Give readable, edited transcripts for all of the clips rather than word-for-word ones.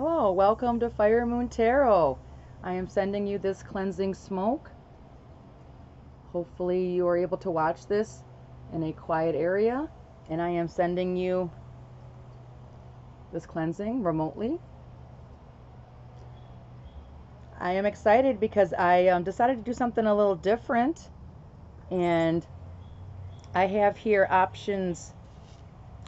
Hello, welcome to Fire Moon Tarot. I am sending you this cleansing smoke. Hopefully you are able to watch this in a quiet area, and I am sending you this cleansing remotely. I am excited because I decided to do something a little different, and I have here options.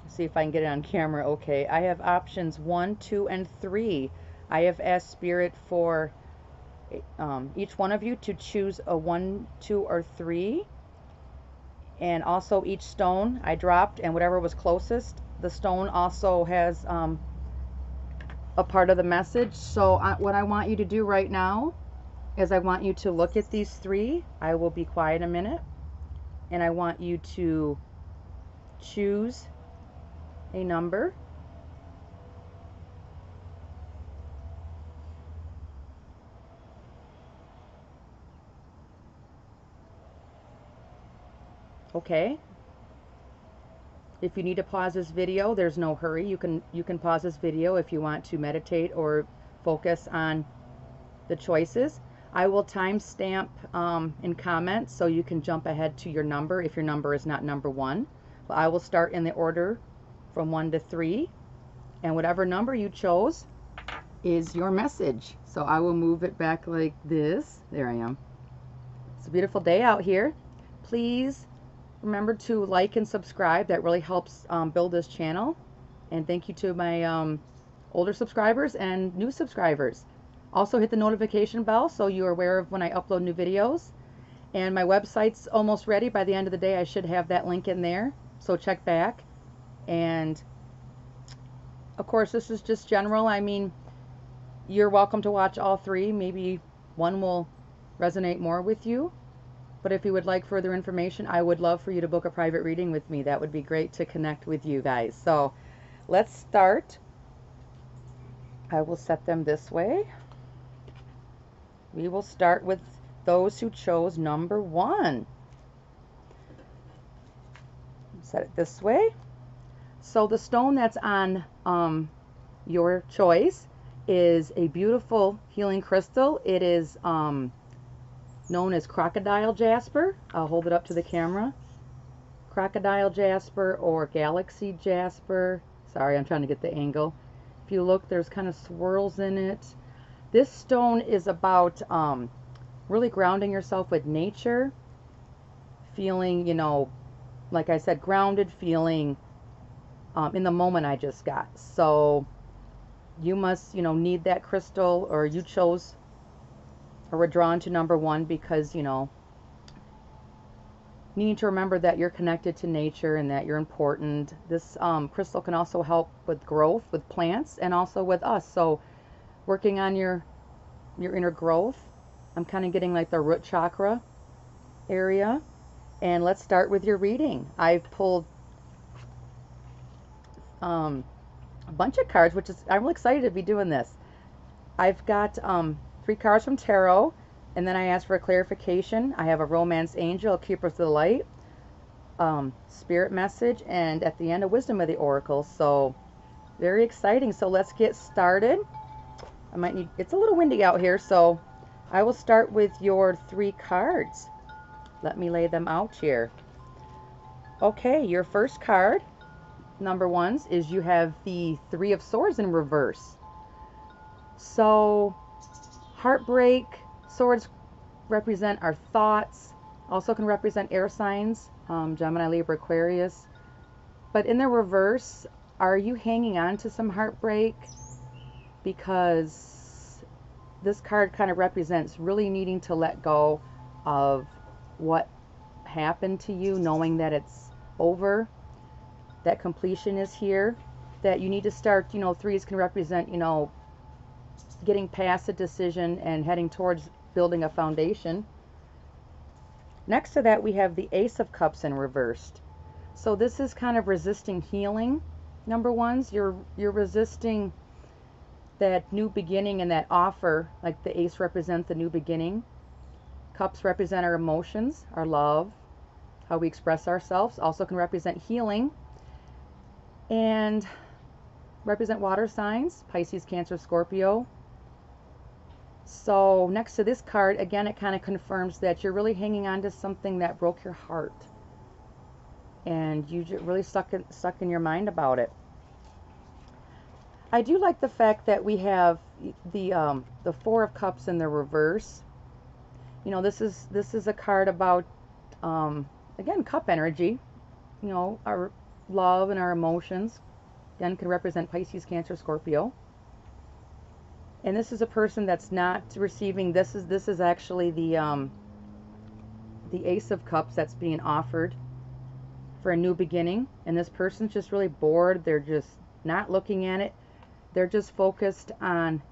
Let's see if I can get it on camera. Okay, I have options 1, 2, and 3. I have asked Spirit for each one of you to choose a 1, 2, or 3, and also each stone I dropped, and whatever was closest, the stone also has a part of the message. So what I want you to do right now is I want you to look at these 3. I will be quiet a minute, and I want you to choose a number. Okay. If you need to pause this video, there's no hurry. You can pause this video if you want to meditate or focus on the choices. I will timestamp in comments so you can jump ahead to your number if your number is not number 1. But I will start in the order from 1 to 3, and whatever number you chose is your message. So I will move it back like this. There I am. It's a beautiful day out here. Please remember to like and subscribe. That really helps build this channel. And thank you to my older subscribers and new subscribers. Also hit the notification bell so you're aware of when I upload new videos. And my website's almost ready. By the end of the day I should have that link in there, so check back. And of course this is just general. I mean, you're welcome to watch all 3. Maybe one will resonate more with you. But if you would like further information, I would love for you to book a private reading with me. That would be great to connect with you guys. So let's start. I will set them this way. We will start with those who chose number 1. Set it this way. So the stone that's on your choice is a beautiful healing crystal. It is known as crocodile jasper. I'll hold it up to the camera. Crocodile jasper or galaxy jasper. Sorry, I'm trying to get the angle. If you look, there's kind of swirls in it. This stone is about really grounding yourself with nature, feeling, you know, like I said, grounded, feeling in the moment I just got. So you must, you know, need that crystal, or you chose or were drawn to number 1 because, you know, you need to remember that you're connected to nature and that you're important. This crystal can also help with growth with plants and also with us. So working on your inner growth. I'm kind of getting like the root chakra area. And let's start with your reading. I've pulled a bunch of cards, which is, I'm really excited to be doing this. I've got 3 cards from tarot, and then I asked for a clarification. I have a romance angel, a keeper of the light, spirit message, and at the end a wisdom of the oracle. So very exciting. So let's get started. I might need, it's a little windy out here, so I will start with your 3 cards. Let me lay them out here. Okay, your first card, number 1s, is you have the 3 of Swords in reverse. So heartbreak, swords represent our thoughts, also can represent air signs, Gemini, Libra, Aquarius. But in the reverse, are you hanging on to some heartbreak? Because this card kind of represents really needing to let go of what happened to you, knowing that it's over, that completion is here, that you need to start, you know, 3s can represent, you know, getting past a decision and heading towards building a foundation. Next to that, we have the Ace of Cups in reversed. So this is kind of resisting healing. Number 1s, you're resisting that new beginning and that offer. Like the Ace represents the new beginning. Cups represent our emotions, our love, how we express ourselves. Also can represent healing. And represent water signs, Pisces, Cancer, Scorpio. So next to this card, again, it kind of confirms that you're really hanging on to something that broke your heart. And you really stuck in your mind about it. I do like the fact that we have the Four of Cups in the reverse. You know, this is a card about, again, cup energy. You know, our love and our emotions. Again, can represent Pisces, Cancer, Scorpio. And this is a person that's not receiving. This is actually the Ace of Cups that's being offered for a new beginning. And this person's just really bored. They're just not looking at it. They're just focused on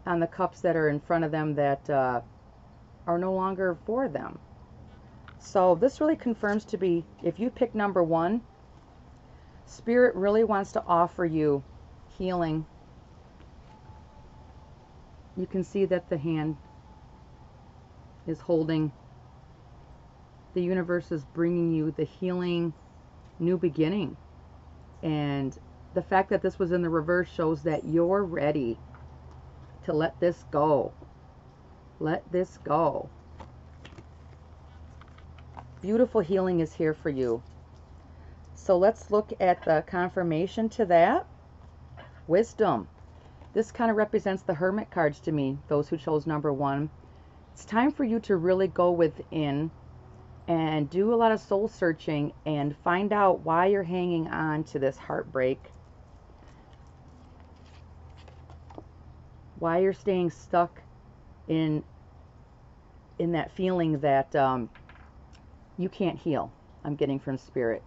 the cups that are in front of them that are no longer for them. So this really confirms to be, if you pick number 1, Spirit really wants to offer you healing. You can see that the hand is holding. The universe is bringing you the healing new beginning. And the fact that this was in the reverse shows that you're ready to let this go. Let this go. Beautiful healing is here for you. So let's look at the confirmation to that. Wisdom. This kind of represents the Hermit cards to me, those who chose number 1. It's time for you to really go within and do a lot of soul searching and find out why you're hanging on to this heartbreak. Why you're staying stuck in that feeling that you can't heal. I'm getting from Spirit.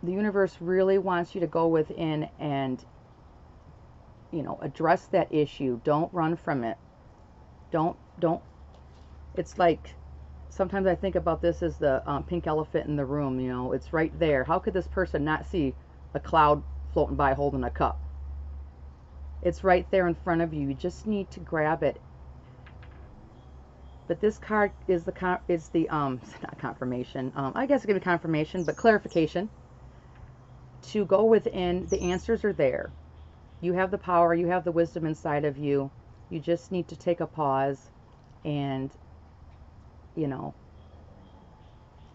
The universe really wants you to go within and, you know, address that issue. Don't run from it. Don't. It's like, sometimes I think about this as the pink elephant in the room. You know, it's right there. How could this person not see a cloud floating by holding a cup? It's right there in front of you. You just need to grab it. But this card is not confirmation. I guess it's gonna be confirmation, but clarification. To go within, the answers are there. You have the power. You have the wisdom inside of you. You just need to take a pause and, you know,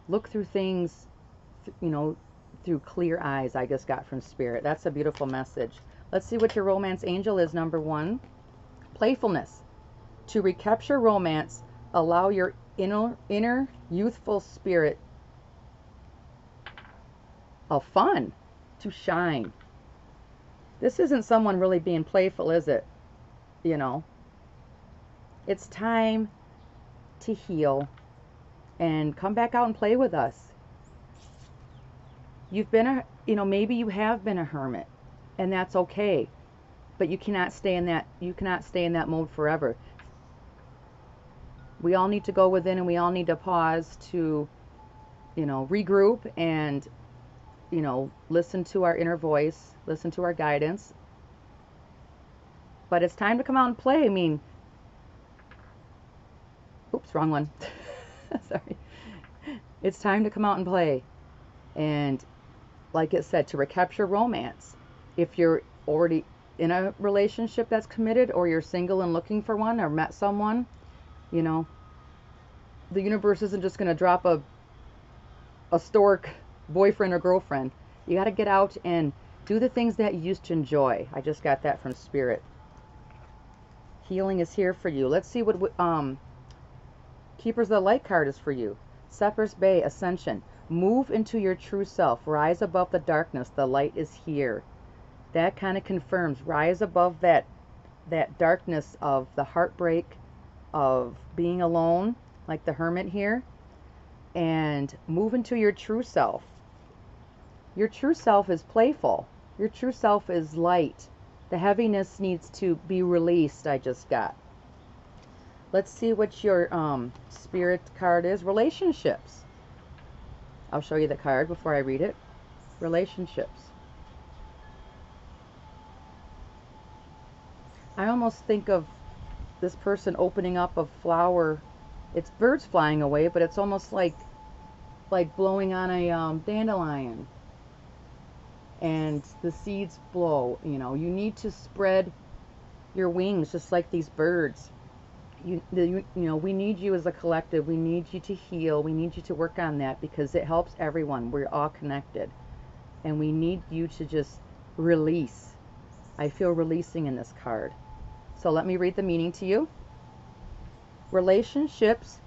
look through things, you know, through clear eyes. I just got from Spirit. That's a beautiful message. Let's see what your romance angel is, number 1. Playfulness. To recapture romance, allow your inner youthful spirit of fun to shine. This isn't someone really being playful, is it? You know, it's time to heal and come back out and play with us. You've been maybe you have been a hermit, and that's okay. But you cannot stay in that mode forever. We all need to go within, and we all need to pause to, you know, regroup and, you know, listen to our inner voice, listen to our guidance. But it's time to come out and play. I mean, oops, wrong one. Sorry. It's time to come out and play. And like it said, to recapture romance. If you're already in a relationship that's committed, or you're single and looking for one, or met someone, you know, the universe isn't just going to drop a stork boyfriend or girlfriend. You got to get out and do the things that you used to enjoy. I just got that from Spirit. Healing is here for you. Let's see what Keepers of the Light card is for you. Seppers Bay, Ascension. Move into your true self. Rise above the darkness. The light is here. That kind of confirms. Rise above that darkness of the heartbreak, of being alone, like the Hermit here, and move into your true self. Your true self is playful. Your true self is light. The heaviness needs to be released, I just got. Let's see what your Spirit card is. Relationships. I'll show you the card before I read it. Relationships. I almost think of this person opening up a flower. It's birds flying away, but it's almost like blowing on a dandelion. and the seeds blow. You know, you need to spread your wings just like these birds. You know, we need you as a collective. We need you to heal. We need you to work on that because it helps everyone. We're all connected. And we need you to just release. I feel releasing in this card. So let me read the meaning to you. Relationships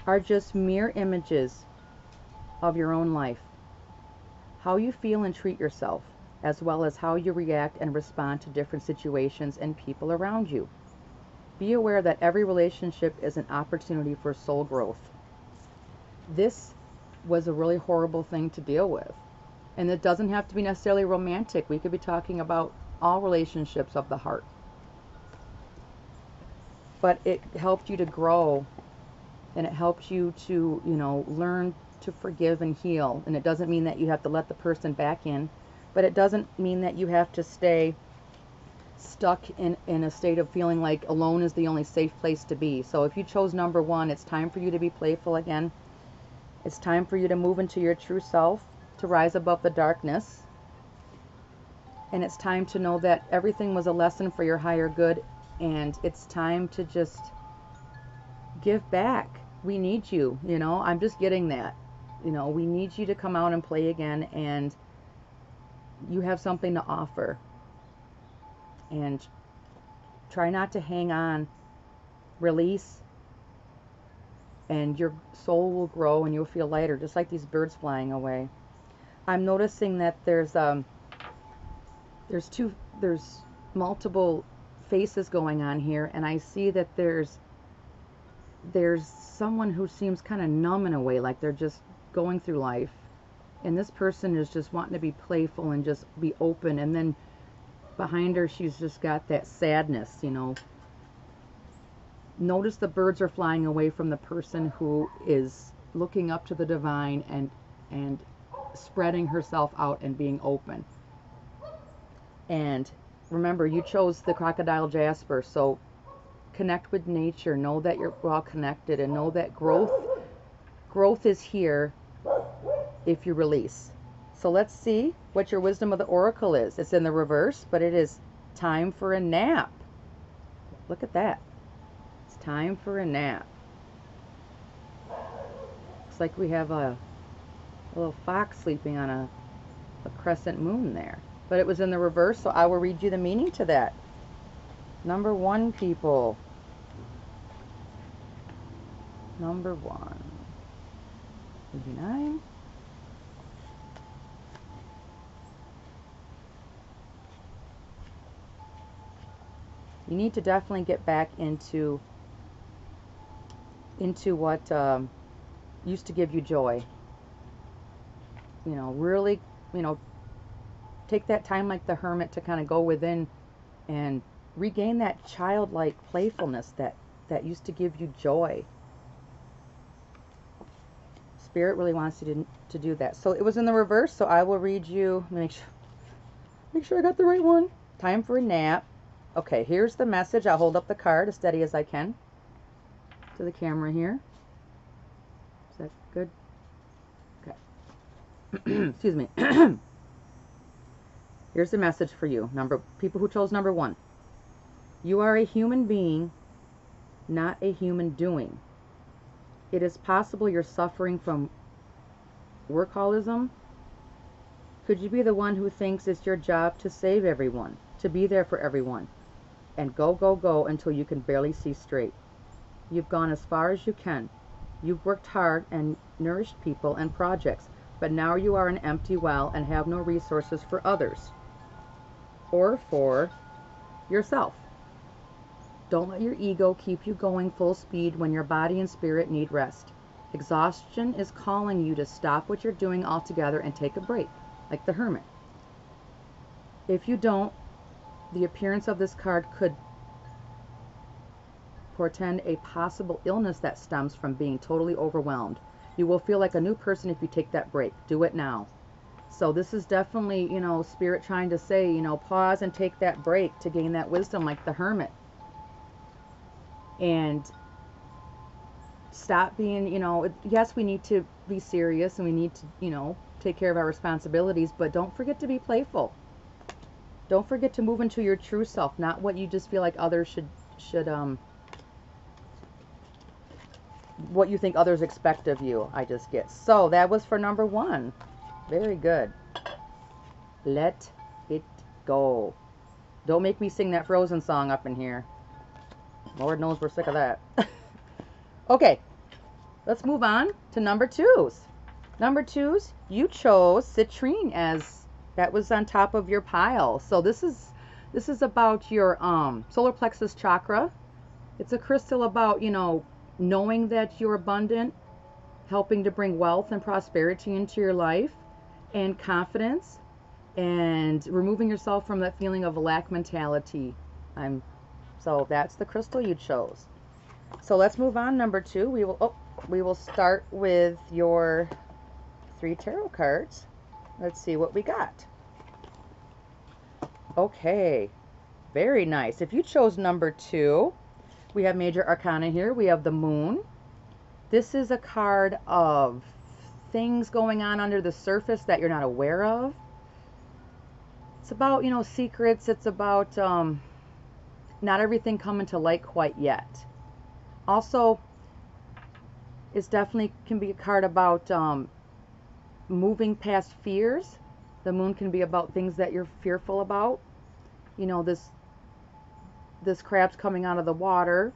are just mere images of your own life. How you feel and treat yourself, as well as how you react and respond to different situations and people around you. Be aware that every relationship is an opportunity for soul growth. This was a really horrible thing to deal with. And it doesn't have to be necessarily romantic. We could be talking about all relationships of the heart. But it helped you to grow, and it helps you to, you know, learn to forgive and heal. And it doesn't mean that you have to let the person back in, but it doesn't mean that you have to stay stuck in a state of feeling like alone is the only safe place to be. So if you chose number 1, it's time for you to be playful again. It's time for you to move into your true self, to rise above the darkness. And it's time to know that everything was a lesson for your higher good, and it's time to just give back. We need you, you know, I'm just getting that. You know, we need you to come out and play again, and you have something to offer. And try not to hang on. Release, and your soul will grow and you'll feel lighter, just like these birds flying away. I'm noticing that there's multiple faces going on here, and I see that there's someone who seems kind of numb in a way, like they're just going through life, and this person is just wanting to be playful and just be open, and then behind her she's just got that sadness, you know. Notice the birds are flying away from the person who is looking up to the divine and spreading herself out and being open. And remember, you chose the crocodile jasper, so connect with nature. Know that you're all connected, and know that growth is here if you release. So let's see what your wisdom of the oracle is. It's in the reverse, but it is time for a nap. Look at that. It's time for a nap. Looks like we have a little fox sleeping on a crescent moon there. But it was in the reverse, so I will read you the meaning to that. Number 1, people. Number 1. 89. You need to definitely get back into what used to give you joy. You know, really, you know, take that time like the hermit to kind of go within and regain that childlike playfulness that used to give you joy. Spirit really wants you to do that. So it was in the reverse, so I will read you, make sure I got the right one. Time for a nap. Okay, here's the message. I'll hold up the card as steady as I can to the camera here. Is that good? Okay. Excuse me. Here's the message for you, people who chose number 1. You are a human being, not a human doing. It is possible you're suffering from workaholism. Could you be the one who thinks it's your job to save everyone, to be there for everyone, and go until you can barely see straight? You've gone as far as you can. You've worked hard and nourished people and projects, but now you are an empty well and have no resources for others or for yourself. Don't let your ego keep you going full speed when your body and spirit need rest. Exhaustion is calling you to stop what you're doing altogether and take a break, like the hermit. If you don't, the appearance of this card could portend a possible illness that stems from being totally overwhelmed. You will feel like a new person if you take that break. Do it now. So this is definitely, you know, Spirit trying to say, you know, pause and take that break to gain that wisdom like the hermit. And stop being, you know, yes, we need to be serious and we need to, you know, take care of our responsibilities, but don't forget to be playful. Don't forget to move into your true self, not what you just feel like others should what you think others expect of you. I just get. So that was for number 1. Very good. Let it go. Don't make me sing that Frozen song up in here. Lord knows we're sick of that. Okay, let's move on to number 2s. Number 2s, you chose citrine as that was on top of your pile. So this is about your solar plexus chakra. It's a crystal about, you know, knowing that you're abundant, helping to bring wealth and prosperity into your life, and confidence, and removing yourself from that feeling of lack mentality. So that's the crystal you chose. So let's move on. Number 2, we will start with your 3 tarot cards. Let's see what we got. Okay, very nice. If you chose number 2, we have major arcana here. We have the moon. This is a card of things going on under the surface that you're not aware of. It's about, you know, secrets. It's about not everything coming to light quite yet. Also, it's definitely can be a card about moving past fears. The moon can be about things that you're fearful about. You know, this crab's coming out of the water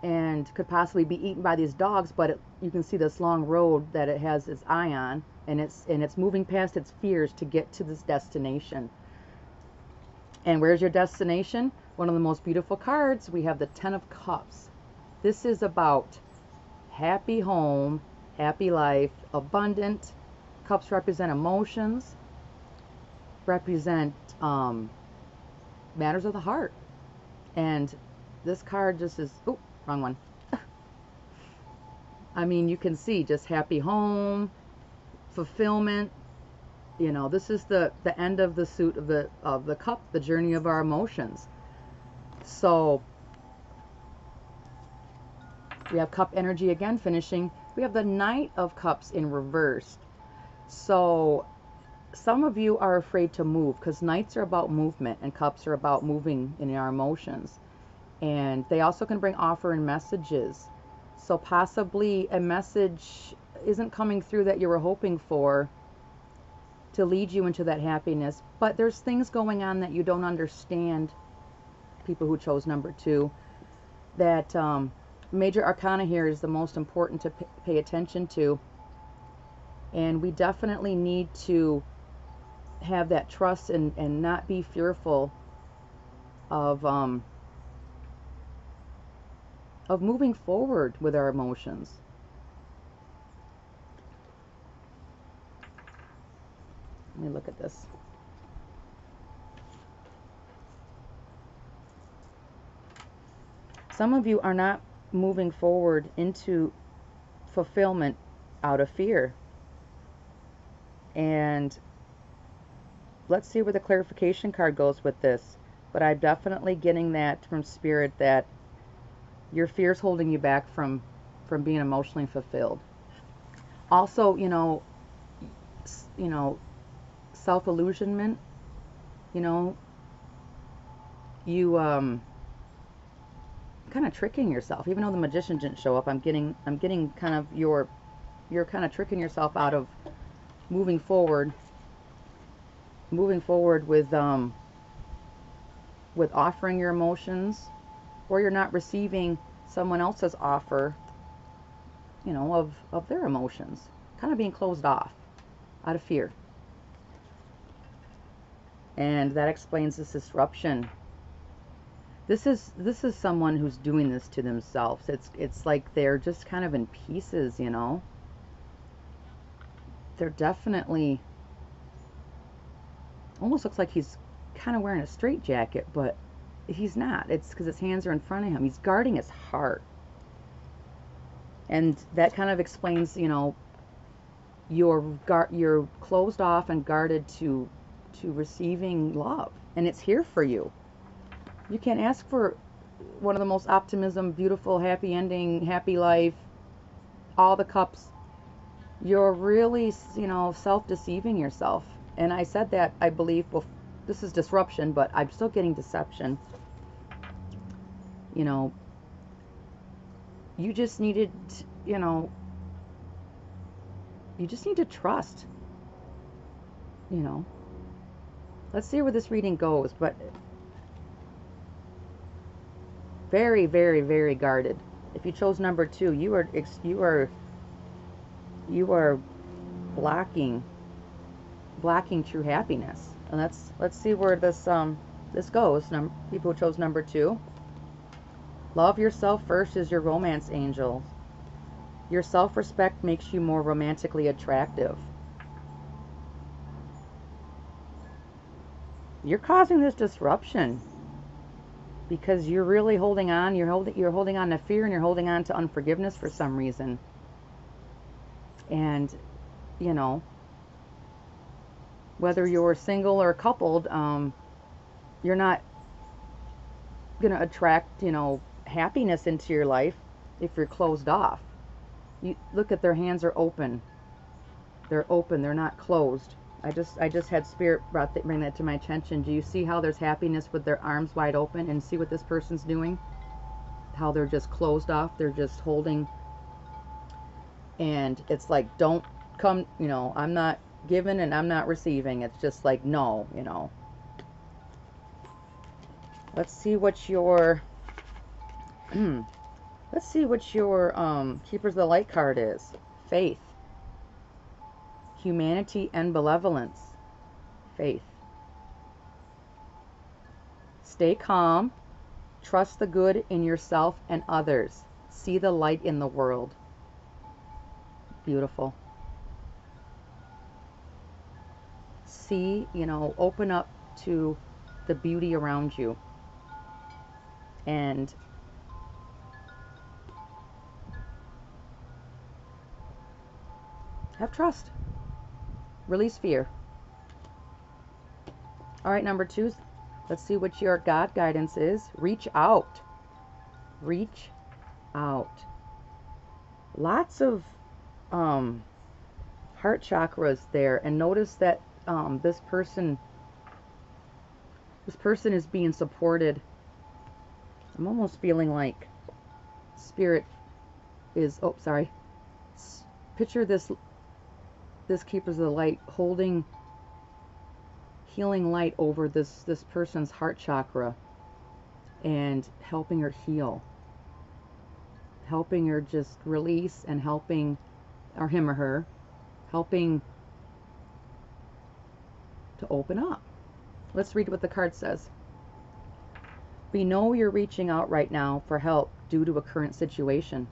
and could possibly be eaten by these dogs, but you can see this long road that it has its eye on, and it's moving past its fears to get to this destination. And where's your destination? One of the most beautiful cards, we have the 10 of Cups. This is about happy home, happy life, abundant. Cups represent emotions, represent matters of the heart. And this card just is, oh, wrong one. I mean, you can see just happy home, fulfillment. You know, this is the end of the suit of the cup, the journey of our emotions. So we have cup energy again finishing. We have the Knight of Cups in reverse. So some of you are afraid to move because Knights are about movement and cups are about moving in our emotions. And they also can bring offer and messages. So possibly a message isn't coming through that you were hoping for to lead you into that happiness. But there's things going on that you don't understand, people who chose number 2. That major arcana here is the most important to pay attention to. And we definitely need to have that trust and not be fearful of moving forward with our emotions. Let me look at this. Some of you are not moving forward into fulfillment out of fear. And let's see where the clarification card goes with this. But I'm definitely getting that from Spirit, that your fear's holding you back from being emotionally fulfilled. Also, you know, self-illusionment. You know, you kind of tricking yourself. Even though the Magician didn't show up, I'm getting kind of you're kind of tricking yourself out of moving forward with offering your emotions, or you're not receiving someone else's offer, you know, of their emotions. Kind of being closed off out of fear. And that explains this disruption. This is someone who's doing this to themselves. It's like they're just kind of in pieces, you know. They're definitely, almost looks like he's kind of wearing a straitjacket, but he's not. It's because his hands are in front of him. He's guarding his heart. And that kind of explains, you know, you're closed off and guarded to receiving love. And it's here for you. You can't ask for one of the most optimism, beautiful, happy ending, happy life, all the cups. you're really, you know, self-deceiving yourself. And I said that, I believe, well, this is disruption, but I'm still getting deception. You know, you just needed, you know, you just need to trust, you know. Let's see where this reading goes, but very, very, very guarded. If you chose number 2, you are blocking true happiness. And let's see where this goes. People who chose number 2. Love yourself first is your romance angel. Your self-respect makes you more romantically attractive. You're causing this disruption because you're really holding on. You're holding on to fear, and you're holding on to unforgiveness for some reason. And, you know, whether you're single or coupled, you're not going to attract, you know, happiness into your life if you're closed off. You look at their hands are open. They're open. They're not closed. I just had Spirit bring that to my attention. Do you see how there's happiness with their arms wide open? And see what this person's doing? How they're just closed off. They're just holding. And it's like, don't come, you know, I'm not giving and I'm not receiving. It's just like, no, you know. Let's see what your let's see what your Keepers of the Light card is. Faith, humanity, and benevolence. Faith. Stay calm. Trust the good in yourself and others. See the light in the world. Beautiful. See, you know, open up to the beauty around you. And have trust. Release fear. All right, number 2. Let's see what your God guidance is. Reach out. Reach out. Lots of heart chakras there. And notice that this person is being supported. I'm almost feeling like Spirit is, oh, sorry. Picture this Keepers of the Light holding healing light over this person's heart chakra and helping her heal. Helping her just release, and helping, or him or her, helping to open up. Let's read what the card says. We know you're reaching out right now for help due to a current situation.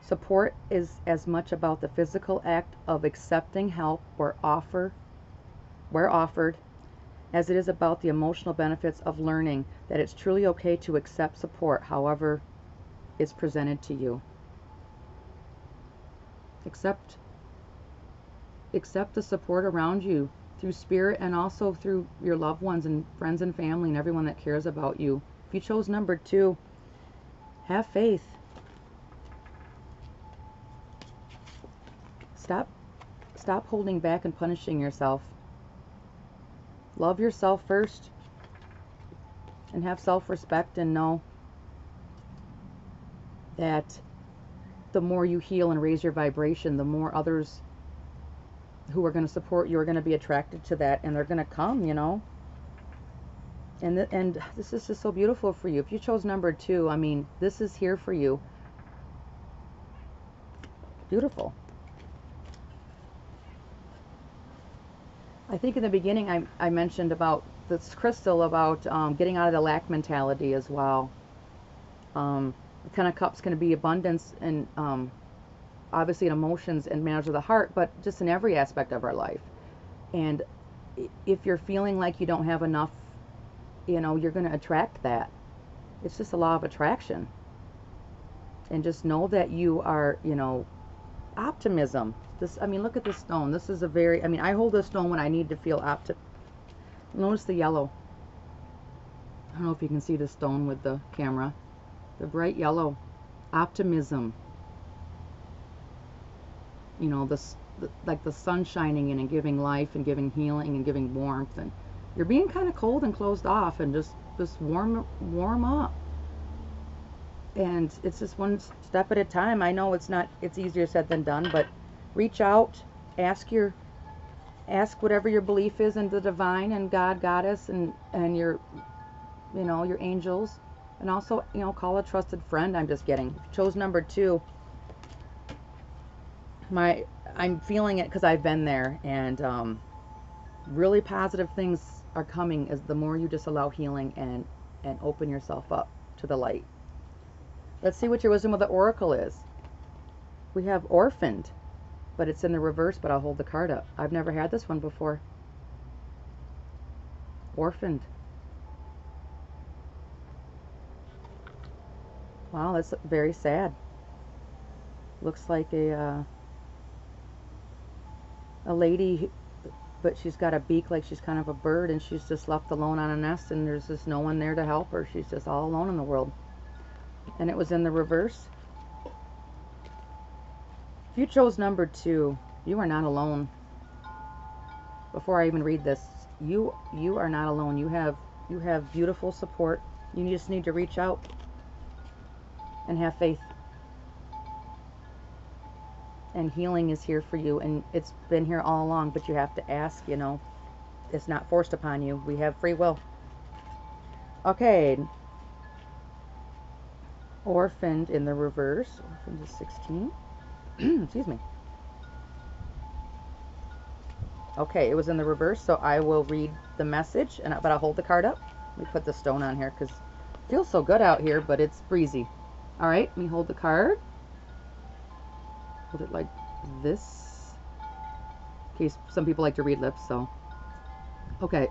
Support is as much about the physical act of accepting help where offered as it is about the emotional benefits of learning that it's truly okay to accept support however it's presented to you. Accept the support around you through Spirit, and also through your loved ones and friends and family and everyone that cares about you. If you chose number 2, have faith. Stop holding back and punishing yourself. Love yourself first and have self-respect, and know that the more you heal and raise your vibration, the more others who are going to support you are going to be attracted to that, and they're going to come, you know. And this is just so beautiful for you. If you chose number 2, I mean, this is here for you. Beautiful. I think in the beginning I mentioned about this crystal, about getting out of the lack mentality as well. The 10 of Cups can be abundance, and obviously in emotions and matters of the heart, but just in every aspect of our life. And if you're feeling like you don't have enough, you know, you're going to attract that. It's just a law of attraction. And just know that you are, you know, optimism. This, I mean, look at this stone. This is a very, I mean, I hold this stone when I need to feel Notice the yellow. I don't know if you can see the stone with the camera. The bright yellow. Optimism. You know, like the sun shining in and giving life and giving healing and giving warmth, and you're being kind of cold and closed off, and just warm up. And it's just one step at a time. I know it's easier said than done, but reach out, ask whatever your belief is in the divine and God, Goddess, and your, your angels, and also, call a trusted friend. I'm just getting. If you chose number 2, I'm feeling it because I've been there, and really positive things are coming as the more you just allow healing and open yourself up to the light. Let's see what your wisdom of the oracle is. We have orphaned, but it's in the reverse, but I'll hold the card up. I've never had this one before. Orphaned. Wow, that's very sad. Looks like a lady, but she's got a beak like she's kind of a bird, and she's just left alone on a nest, and there's just no one there to help her. She's just all alone in the world. And it was in the reverse. If you chose number 2, you are not alone. Before I even read this, you are not alone. You have beautiful support. You just need to reach out and have faith. And healing is here for you, and it's been here all along, but you have to ask, It's not forced upon you. We have free will. Okay. Orphaned in the reverse. Orphaned is 16. Excuse me. Okay, it was in the reverse, so I will read the message, but I'll hold the card up. Let me put the stone on here because it feels so good out here, but it's breezy. All right, let me hold the card. Hold it like this, in case some people like to read lips, so. Okay.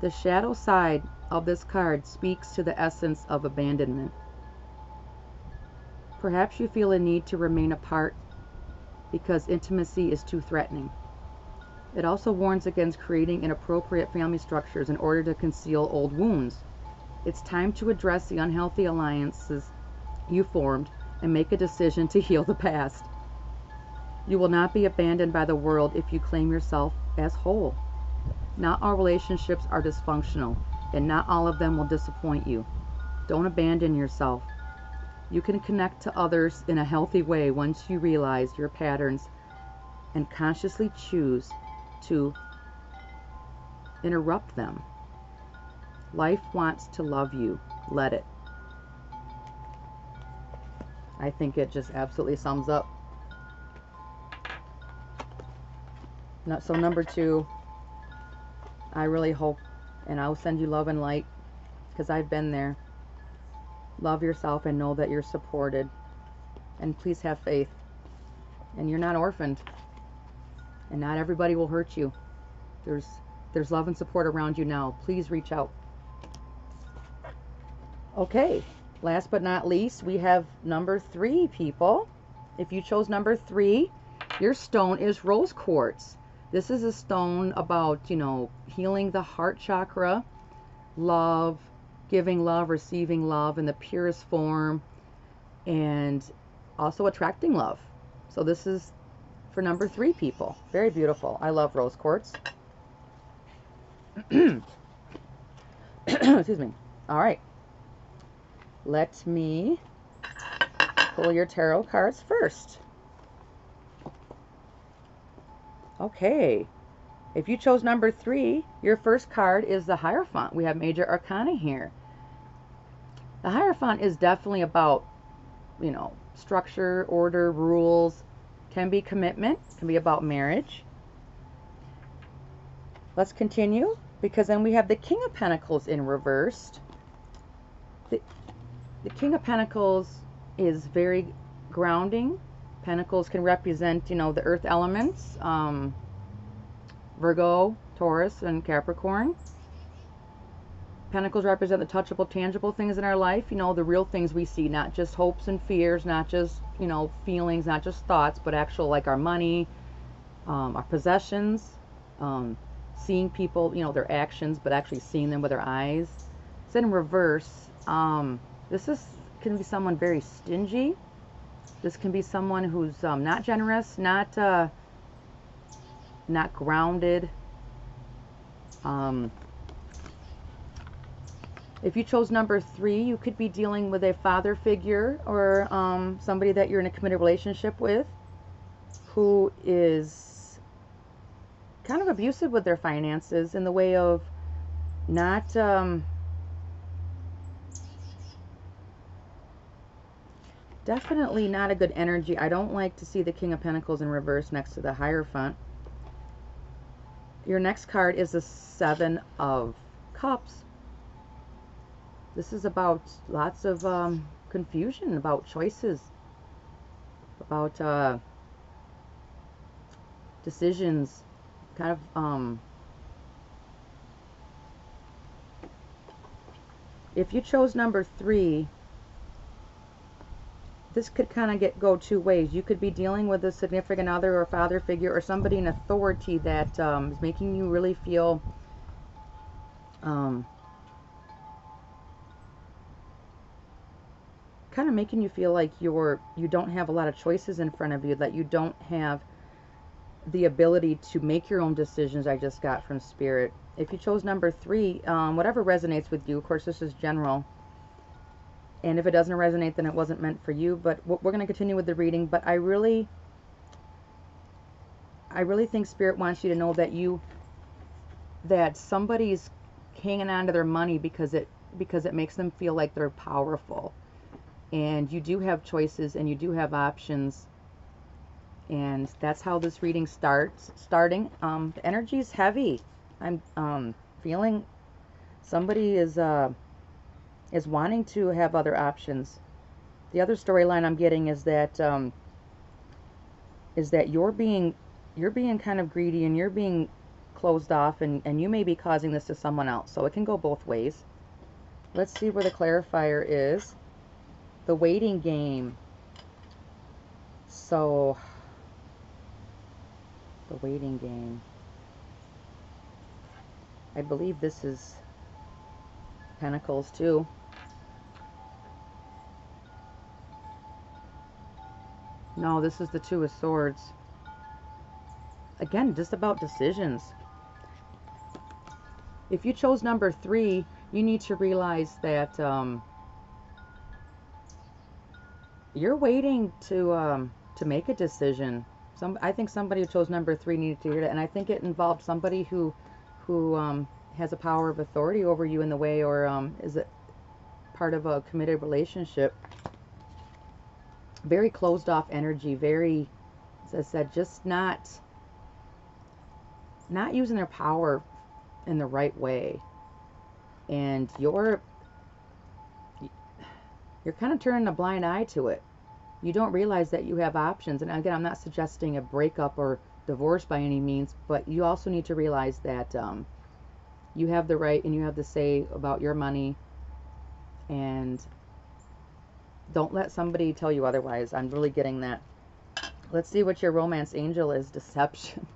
The shadow side of this card speaks to the essence of abandonment. Perhaps you feel a need to remain apart because intimacy is too threatening. It also warns against creating inappropriate family structures in order to conceal old wounds. It's time to address the unhealthy alliances you formed and make a decision to heal the past. You will not be abandoned by the world if you claim yourself as whole. Not all relationships are dysfunctional, and not all of them will disappoint you. Don't abandon yourself. You can connect to others in a healthy way once you realize your patterns and consciously choose to interrupt them. Life wants to love you. Let it. I think it just absolutely sums up. So number 2, I really hope, and I'll send you love and light because I've been there. Love yourself and know that you're supported. And please have faith. And you're not orphaned. And not everybody will hurt you. There's love and support around you now. Please reach out. Okay, last but not least, we have number 3, people. If you chose number 3, your stone is rose quartz. This is a stone about, healing the heart chakra, love, giving love, receiving love in the purest form, and also attracting love. So this is for number 3, people. Very beautiful. I love rose quartz. Excuse me. All right. Let me pull your tarot cards first. Okay. If you chose number 3, your first card is the Hierophant. We have Major Arcana here. The Hierophant is definitely about, structure, order, rules. Can be commitment. Can be about marriage. Let's continue, because then we have the King of Pentacles in reversed. The King of Pentacles is very grounding. Pentacles can represent, the earth elements. Virgo, Taurus, and Capricorn. Pentacles represent the touchable, tangible things in our life. The real things we see, not just hopes and fears, not just, feelings, not just thoughts, but actual, like our money, our possessions, seeing people, their actions, but actually seeing them with our eyes. It's in reverse. This can be someone very stingy, This can be someone who's not generous, not grounded. If you chose number 3, you could be dealing with a father figure or somebody that you're in a committed relationship with who is kind of abusive with their finances in the way of not definitely not a good energy. I don't like to see the King of Pentacles in reverse next to the Hierophant. Your next card is the 7 of Cups. This is about lots of confusion, about choices, about decisions, kind of if you chose number 3, this could kind of go 2 ways. You could be dealing with a significant other or father figure or somebody in authority that is making you really feel kind of making you feel like you don't have a lot of choices in front of you, that you don't have the ability to make your own decisions. I just got from Spirit. If you chose number 3, whatever resonates with you, of course this is general, and if it doesn't resonate, then it wasn't meant for you. But we're going to continue with the reading. But I really think Spirit wants you to know that somebody's hanging on to their money because it makes them feel like they're powerful, and you do have choices and you do have options. And that's how this reading starting. The energy is heavy. I'm feeling somebody is wanting to have other options. The other storyline I'm getting is that you're being kind of greedy and you're being closed off, and you may be causing this to someone else. So it can go both ways. Let's see where the clarifier is. The waiting game. So the waiting game. I believe this is Pentacles too. No, this is the 2 of Swords. Again, just about decisions. If you chose number 3, you need to realize that you're waiting to make a decision. I think somebody who chose number 3 needed to hear that, and I think it involved somebody who has a power of authority over you in the way, or is it part of a committed relationship. Very closed off energy, very, as I said, just not using their power in the right way. And you're kind of turning a blind eye to it. You don't realize that you have options. And again, I'm not suggesting a breakup or divorce by any means, but you also need to realize that you have the right and you have the say about your money, and don't let somebody tell you otherwise. I'm really getting that. Let's see what your romance angel is. Deception.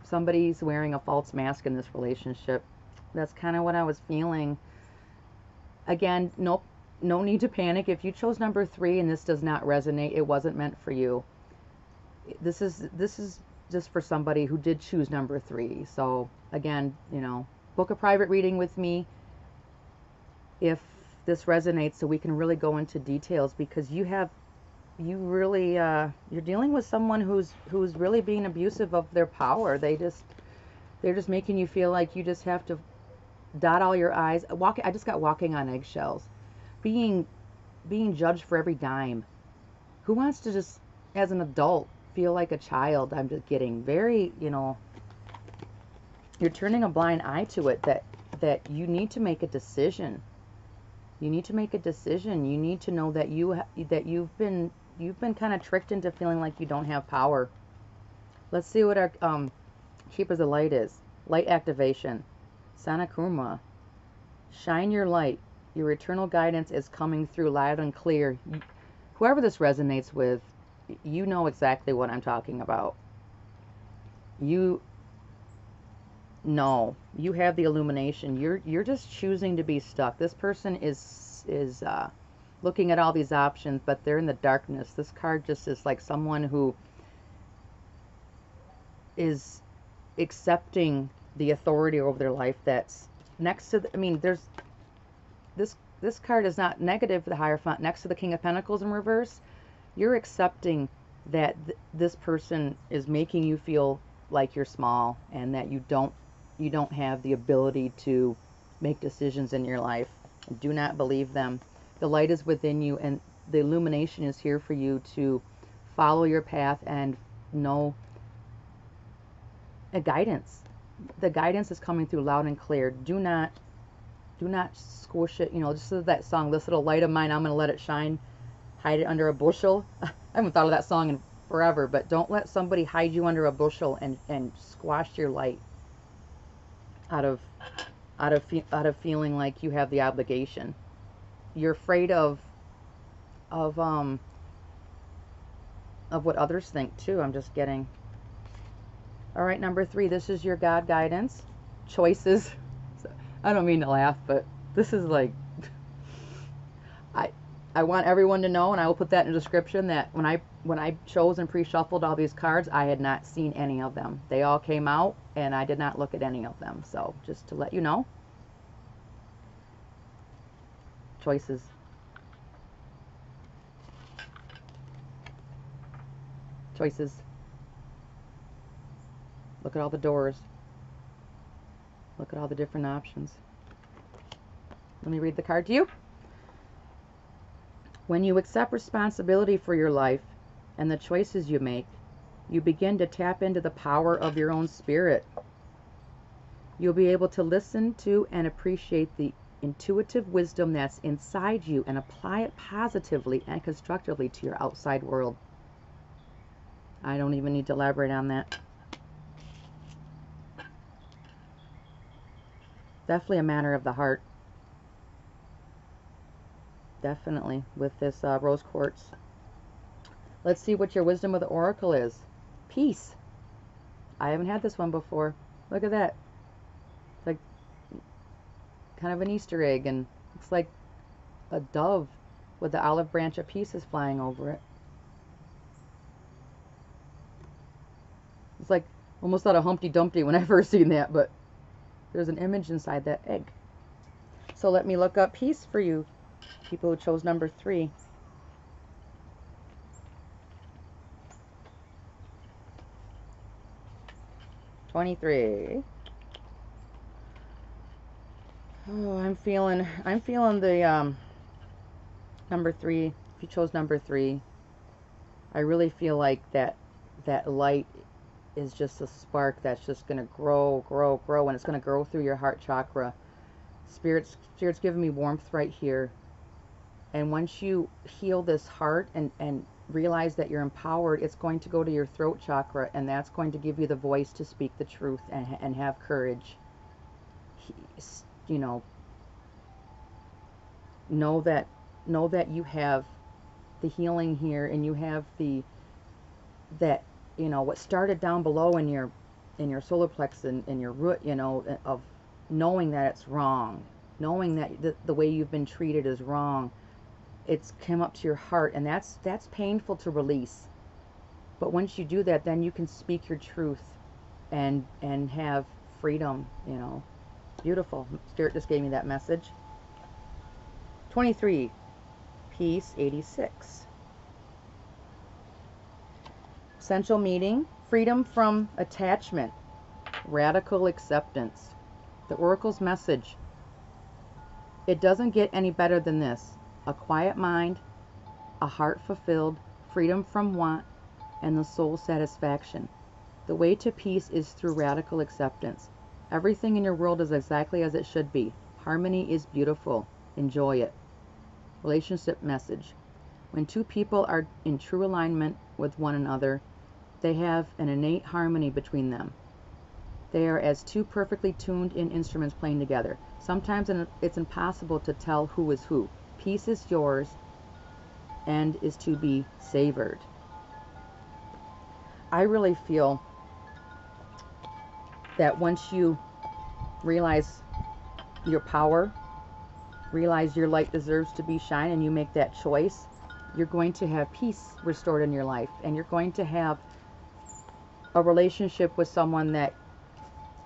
Somebody's wearing a false mask in this relationship. That's kind of what I was feeling. Again, no need to panic. If you chose number 3 and this does not resonate, it wasn't meant for you. This is just for somebody who did choose number 3. So again, book a private reading with me if this resonates, so we can really go into details, because you're dealing with someone who's really being abusive of their power. They're just making you feel like you just have to dot all your I's. I just got walking on eggshells, being judged for every dime. Who wants to just, as an adult, feel like a child? I'm just getting very, you're turning a blind eye to it, that you need to make a decision. You need to make a decision. You need to know that you've been kind of tricked into feeling like you don't have power. Let's see what our Keepers of Light is. Light activation. Sanakuma. Shine your light. Your eternal guidance is coming through loud and clear. Whoever this resonates with, you know exactly what I'm talking about. No, you have the illumination. You're just choosing to be stuck. This person is looking at all these options, but they're in the darkness. This card just is like someone who is accepting the authority over their life that's next to the, I mean, there's this card is not negative, the Hierophant next to the King of Pentacles in reverse. You're accepting that this person is making you feel like you're small and that you don't have the ability to make decisions in your life. Do not believe them. The light is within you, and the illumination is here for you to follow your path and know a guidance. The guidance is coming through loud and clear. Do not squish it. You know, just that song, "This Little Light of Mine, I'm gonna let it shine, hide it under a bushel." I haven't thought of that song in forever, but don't let somebody hide you under a bushel and squash your light out of feeling like you have the obligation. You're afraid of what others think too. I'm just getting. All right, number 3, this is your God guidance. Choices. I don't mean to laugh, but this is like, I want everyone to know, and I will put that in the description, that when I chose and pre-shuffled all these cards, I had not seen any of them. They all came out, and I did not look at any of them. So just to let you know. Choices. Choices. Look at all the doors. Look at all the different options. Let me read the card to you. When you accept responsibility for your life and the choices you make, you begin to tap into the power of your own spirit. You'll be able to listen to and appreciate the intuitive wisdom that's inside you and apply it positively and constructively to your outside world. I don't even need to elaborate on that. Definitely a matter of the heart. Definitely with this rose quartz. Let's see what your wisdom of the oracle is. Peace. I haven't had this one before. Look at that. It's like kind of an Easter egg, and it's like a dove with the olive branch of peace is flying over it. It's like almost out of Humpty Dumpty when I first seen that, but there's an image inside that egg. So let me look up peace for you, people who chose number 3. $23. Oh, I'm feeling the number 3. If you chose number 3, I really feel like that light is just a spark that's just going to grow, and it's going to grow through your heart chakra. Spirit's giving me warmth right here. And once you heal this heart and realize that you're empowered, it's going to go to your throat chakra, and that's going to give you the voice to speak the truth and have courage. You know that you have the healing here, and you have that what started down below in your solar plexus and in your root, of knowing that it's wrong, knowing that the way you've been treated is wrong. It's come up to your heart, and that's painful to release. But once you do that, then you can speak your truth and have freedom. Beautiful. Spirit just gave me that message. 23. Peace. 86. Essential meaning: freedom from attachment, radical acceptance. The Oracle's message: it doesn't get any better than this. A quiet mind, a heart fulfilled, freedom from want, and the soul satisfaction. The way to peace is through radical acceptance. Everything in your world is exactly as it should be. Harmony is beautiful. Enjoy it. Relationship message: when two people are in true alignment with one another, they have an innate harmony between them. They are as two perfectly tuned in instruments playing together. Sometimes it's impossible to tell who is who. Peace is yours and is to be savored. I really feel that once you realize your power, realize your light deserves to be shined, and you make that choice, you're going to have peace restored in your life, and you're going to have a relationship with someone that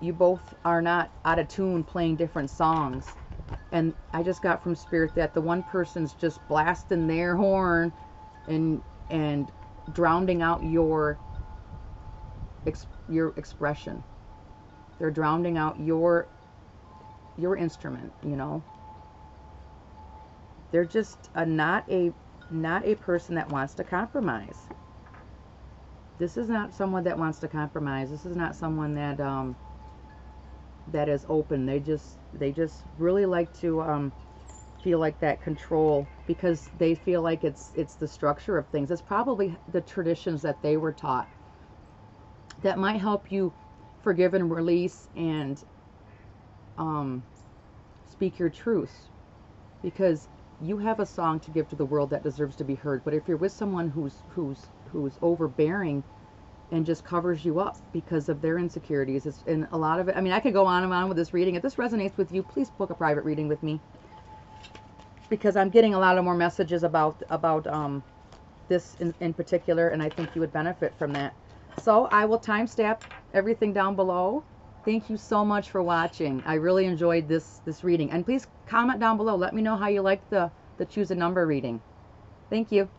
you both are not out of tune playing different songs. And I just got from Spirit that the one person's just blasting their horn and drowning out your expression. They're drowning out your instrument, you know. They're just not a person that wants to compromise. This is not someone that wants to compromise. This is not someone that that is open. They just really like to feel like that control, because they feel like it's the structure of things. It's probably the traditions that they were taught that might help you forgive and release and speak your truth, because you have a song to give to the world that deserves to be heard. But if you're with someone who's overbearing and just covers you up because of their insecurities, and a lot of it, I mean, I could go on and on with this reading. If this resonates with you, please book a private reading with me, because I'm getting a lot of more messages about this in particular, and I think you would benefit from that. So I will timestamp everything down below. Thank you so much for watching. I really enjoyed this reading, and please comment down below. Let me know how you liked the choose a number reading. Thank you.